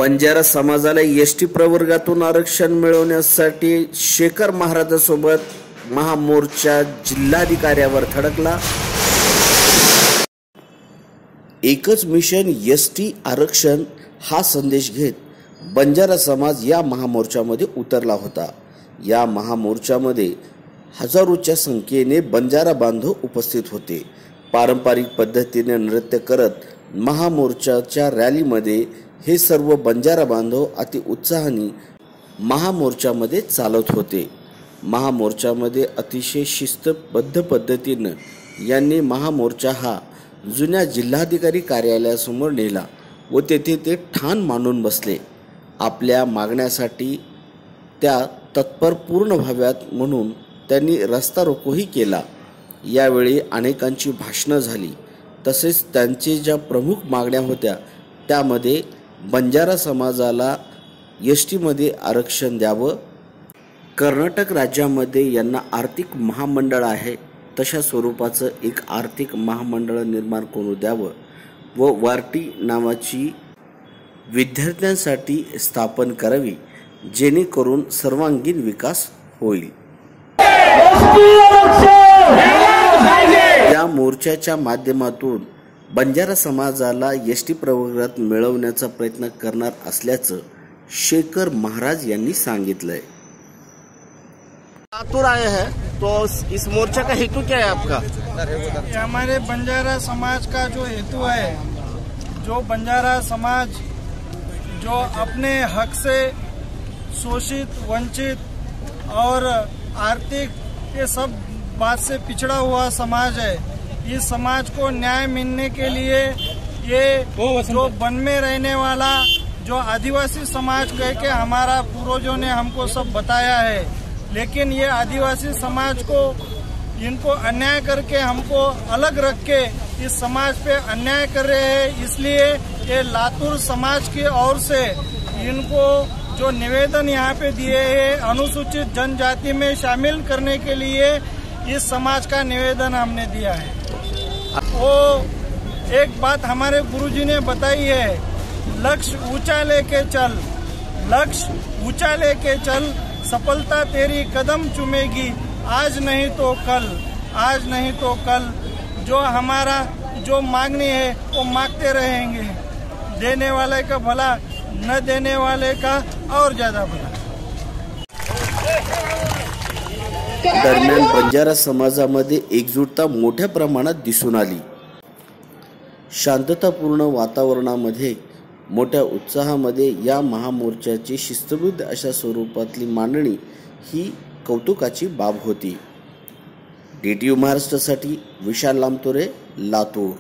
बंजारा समाजाला एसटी प्रवर्गातून आरक्षण मिळवण्यासाठी शेखर महाराजांसोबत महामोर्चा जिल्हाधिकाऱ्यावर धडकला। एकच मिशन एसटी आरक्षण हा संदेश घेत बंजारा समाज या महामोर्चामध्ये उतरला होता। या महामोर्चामध्ये हजारोच्या संख्येने बंजारा बांधव उपस्थित होते। पारंपरिक पद्धतीने नृत्य करत महामोर्चाच्या रॅलीमध्ये हे सर्व बंजारा बांधव अति उत्साहाने महामोर्चामध्ये चालत होते। महामोर्चामध्ये अतिशय शिस्तबद्ध पद्धतीने यांनी महामोर्चा हा जुन्या जिल्हाधिकारी कार्यालयासमोर नेला व तेथे ते ठाण मांडून बसले। आपल्या मागण्यासाठी त्या तत्पर पूर्ण व्हाव्यात म्हणून त्यांनी रस्ता रोकोही केला। यावेळी अनेकांची भाषणं झाली। तसेच त्यांची ज्या प्रमुख मागण्या होत्या त्यामध्ये बंजारा समाजाला एसटीमध्ये आरक्षण द्यावं, कर्नाटक राज्यामध्ये यांना आर्थिक महामंडळ आहे तशा स्वरूपाचं एक आर्थिक महामंडळ निर्माण करून द्यावं व वार्टी नावाची विद्यार्थ्यांसाठी स्थापन करावी जेणेकरून सर्वांगीण विकास होईल। या मोर्चाच्या माध्यमातून बंजारा समाजाला एसटी प्रवर्गात मिळवण्याचा प्रयत्न करणार असल्याचं शेखर महाराज यांनी सांगितलंय। लातूर आए हैं तो इस मोर्चा का हेतु क्या है आपका? हमारे बंजारा समाज का जो हेतु है, जो बंजारा समाज जो अपने हक से शोषित, वंचित और आर्थिक ये सब बात से पिछड़ा हुआ समाज है, इस समाज को न्याय मिलने के लिए ये जो वन में रहने वाला जो आदिवासी समाज कह के हमारा पूर्वजों ने हमको सब बताया है, लेकिन ये आदिवासी समाज को इनको अन्याय करके हमको अलग रख के इस समाज पे अन्याय कर रहे हैं। इसलिए ये लातूर समाज की ओर से इनको जो निवेदन यहाँ पे दिए हैं, अनुसूचित जनजाति में शामिल करने के लिए इस समाज का निवेदन हमने दिया है। वो एक बात हमारे गुरुजी ने बताई है, लक्ष्य ऊंचा लेके चल, लक्ष्य ऊंचा लेके चल, सफलता तेरी कदम चूमेगी, आज नहीं तो कल, आज नहीं तो कल। जो हमारा जो मांगनी है वो मांगते रहेंगे, देने वाले का भला, न देने वाले का और ज्यादा भला। दरम्यान बंजारा समाजामध्ये एकजुटता मोठ्या प्रमाणात दिसून आली। शांततापूर्ण वातावरणामध्ये मोठ्या उत्साहामध्ये या महामोर्चाची शिस्तबद्ध अशा स्वरूपातली मांडणी ही कौतुकाची बाब होती। DTV महाराष्ट्रासाठी विशाल लामतोरे, लातूर।